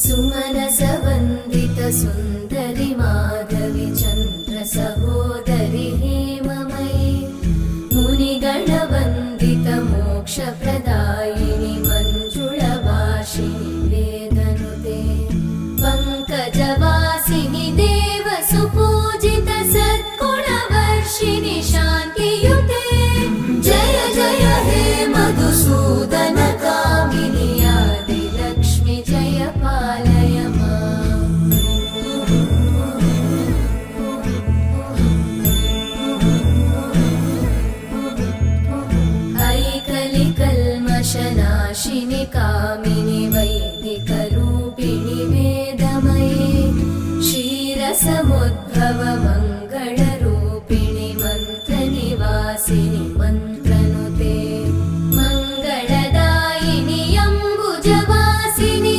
सुमनसवन्दित सुन्दरि माधवि चन्द्र सहोदरि हेममयि मुनिगणवन्दित मोक्षप्रदायिनि मञ्जुळभाषिणि वेदनुते पङ्कजवासिनि देव सुपूजित सद्गुणवर्षिणि शान्तियुते जय जय हे मधुसूदन कामिनि आदिलक्ष्मि जय पालय माम्। ऐकलिकल्मषनाशिनि कामिनि वै